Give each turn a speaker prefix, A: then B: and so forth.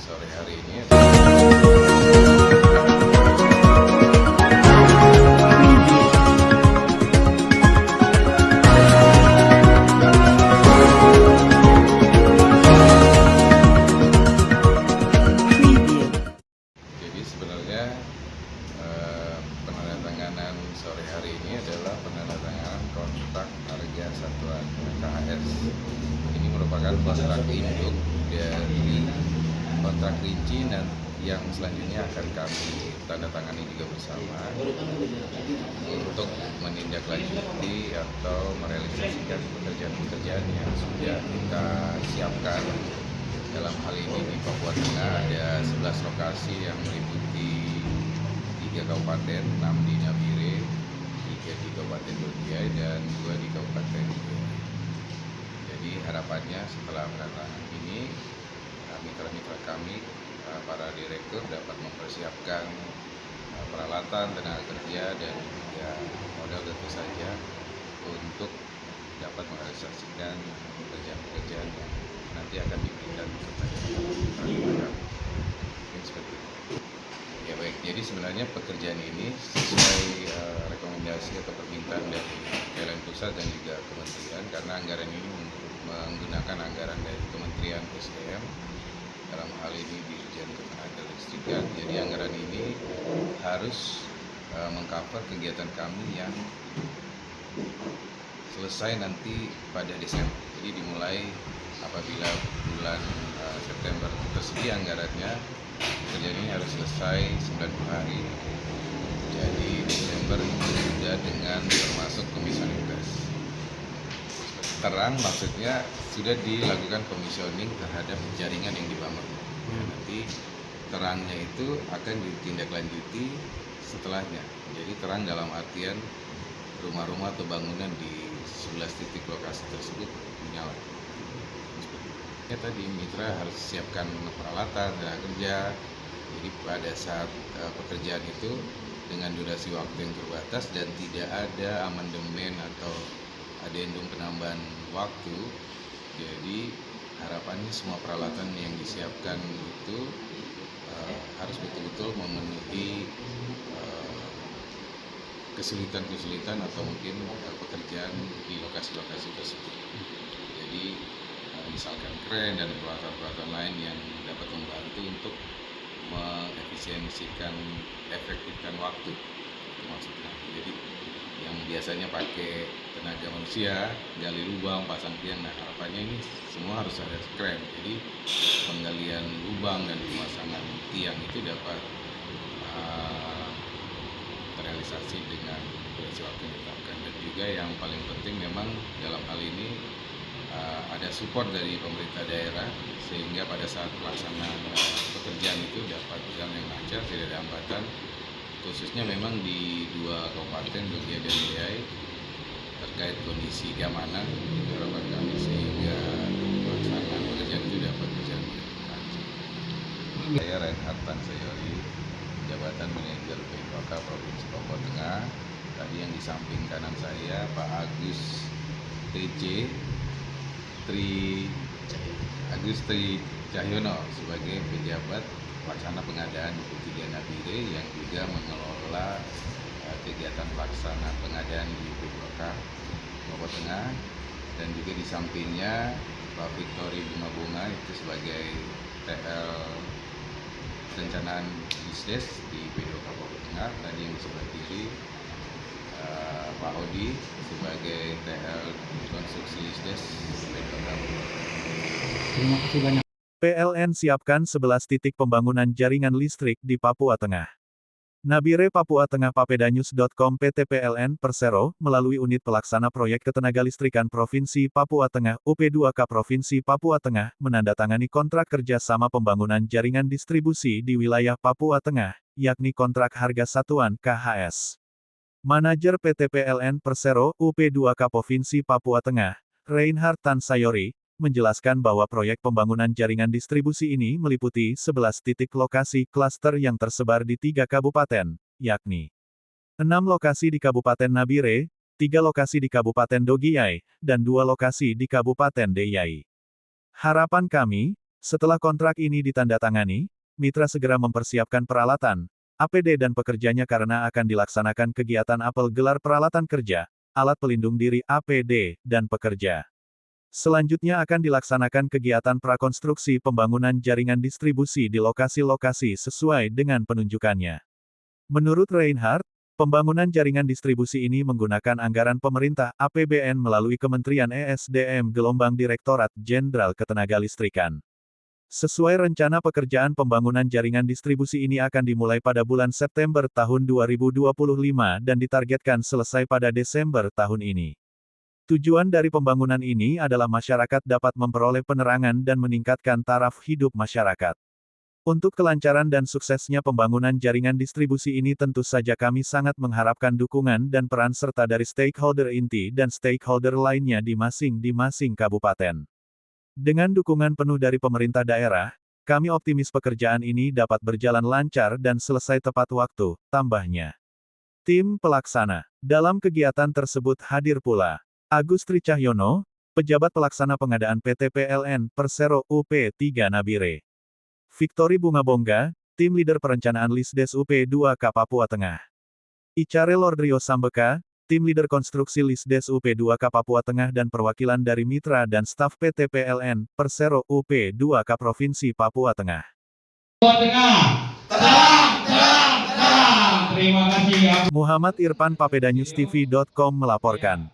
A: sore hari ini. Jadi sebenarnya penandatanganan sore hari ini adalah penandatanganan kontrak harga satuan KHS. Ini merupakan kontrak induk dari kontrak rinci dan yang selanjutnya akan kami tanda tangani juga bersama untuk menindaklanjuti atau merealisasikan pekerjaan-pekerjaan yang sudah kita siapkan. Dalam hal ini di Papua Tengah ada 11 lokasi yang meliputi 3 kabupaten, 6 di Nabire, 3 di Kabupaten Dogiay, dan 2 di Kabupaten Dogiay. Jadi harapannya setelah penandatangan ini, mitra-mitra kami, para direktur dapat mempersiapkan peralatan, tenaga kerja, dan juga modal tentu saja untuk dapat merealisasikan pekerjaan-pekerjaan yang nanti akan diberikan kepada mitra-mitra kami. Mungkin seperti itu. Ya baik, jadi sebenarnya pekerjaan ini sesuai rekomendasi atau permintaan dari PLN Pusat dan juga Kementerian, karena anggaran ini menggunakan anggaran dari Kementerian SDM, dalam hal ini Dirjen Ketenagalistrikan. Jadi anggaran ini harus mengcover kegiatan kami yang selesai nanti pada Desember. Jadi dimulai apabila bulan September tersedia anggarannya, pekerjaan ini harus selesai 90 hari. Jadi Desember itu sudah dengan termasuk komisioning. Terang maksudnya sudah dilakukan komisioning terhadap jaringan yang dibangun. Nanti terangnya itu akan ditindaklanjuti setelahnya. Jadi terang dalam artian rumah-rumah atau bangunan di 11 titik lokasi tersebut menyala. Ya tadi mitra harus siapkan peralatan, tenaga kerja. Jadi pada saat pekerjaan itu dengan durasi waktu yang terbatas dan tidak ada amandemen atau adendum penambahan waktu, jadi harapannya semua peralatan yang disiapkan itu harus betul-betul memenuhi kesulitan-kesulitan atau mungkin pekerjaan di lokasi-lokasi tersebut. Jadi misalkan kren dan peralatan-peralatan lain yang dapat membantu untuk mengefisiensikan, efektifkan waktu, itu maksudnya. Jadi yang biasanya pakai tenaga manusia, gali lubang, pasang tiang, nah harapannya ini semua harus ada kren. Jadi penggalian lubang dan pemasangan tiang itu dapat terrealisasi dengan durasi waktu yang ditetapkan. Dan juga yang paling penting memang dalam hal ini ada support dari pemerintah daerah sehingga pada saat pelaksanaan pekerjaan itu dapat berjalan dengan lancar, tidak ada hambatan, khususnya memang di 2 kabupaten Dogiay dan Dogiay terkait kondisi keamanan. Itu harapan kami sehingga pelaksanaan pekerjaan itu dapat berjalan dengan lancar. Saya Reinhard Tansayori, Jabatan Manajer PKK Provinsi Papua Tengah. Tadi yang di samping kanan saya Pak Agus Tri Cahyono sebagai pejabat pelaksana pengadaan 23 Nabire yang juga mengelola kegiatan pelaksana pengadaan di PKK Papua Tengah, dan juga di sampingnya Pak Victory Bunga itu sebagai TL Perencanaan Bisnis di PDOK Papua Tengah. Tadi yang di sebelah kiri Pak Odi sebagai TL Konstruksi Bisnis PDOK.
B: Terima kasih banyak. PLN siapkan 11 titik pembangunan jaringan listrik di Papua Tengah. Nabire Papua Tengah Papedanyus.com PT PLN Persero, melalui Unit Pelaksana Proyek Ketenagalistrikan Provinsi Papua Tengah UP2K Provinsi Papua Tengah, menandatangani kontrak kerjasama pembangunan jaringan distribusi di wilayah Papua Tengah, yakni kontrak harga satuan KHS. Manajer PT PLN Persero UP2K Provinsi Papua Tengah, Reinhard Tansayori, menjelaskan bahwa proyek pembangunan jaringan distribusi ini meliputi 11 titik lokasi klaster yang tersebar di 3 kabupaten, yakni 6 lokasi di Kabupaten Nabire, 3 lokasi di Kabupaten Dogiay, dan 2 lokasi di Kabupaten Deyai. Harapan kami, Setelah kontrak ini ditandatangani, mitra segera mempersiapkan peralatan, APD dan pekerjanya karena akan dilaksanakan kegiatan apel gelar peralatan kerja, alat pelindung diri APD, dan pekerja. Selanjutnya akan dilaksanakan kegiatan prakonstruksi pembangunan jaringan distribusi di lokasi-lokasi sesuai dengan penunjukannya. Menurut Reinhardt, pembangunan jaringan distribusi ini menggunakan anggaran pemerintah APBN melalui Kementerian ESDM gelombang Direktorat Jenderal Ketenagalistrikan. Sesuai rencana pekerjaan pembangunan jaringan distribusi ini akan dimulai pada bulan September tahun 2025 dan ditargetkan selesai pada Desember tahun ini. Tujuan dari pembangunan ini adalah masyarakat dapat memperoleh penerangan dan meningkatkan taraf hidup masyarakat. Untuk kelancaran dan suksesnya pembangunan jaringan distribusi ini tentu saja kami sangat mengharapkan dukungan dan peran serta dari stakeholder inti dan stakeholder lainnya di masing-masing kabupaten. Dengan dukungan penuh dari pemerintah daerah, kami optimis pekerjaan ini dapat berjalan lancar dan selesai tepat waktu, tambahnya. Tim pelaksana. Dalam kegiatan tersebut hadir pula Agustri Cahyono, pejabat pelaksana pengadaan PT PLN Persero UP3 Nabire. Victory Bungabongga, tim leader perencanaan Lisdes UP2K Papua Tengah. Icare Lordrio Sambeka, tim leader konstruksi Lisdes UP2K Papua Tengah dan perwakilan dari mitra dan staf PT PLN Persero UP2K Provinsi Papua Tengah.
C: Papua Tengah, tenang. Terima kasih.
B: Muhammad Irfan, papedanyustv.com melaporkan.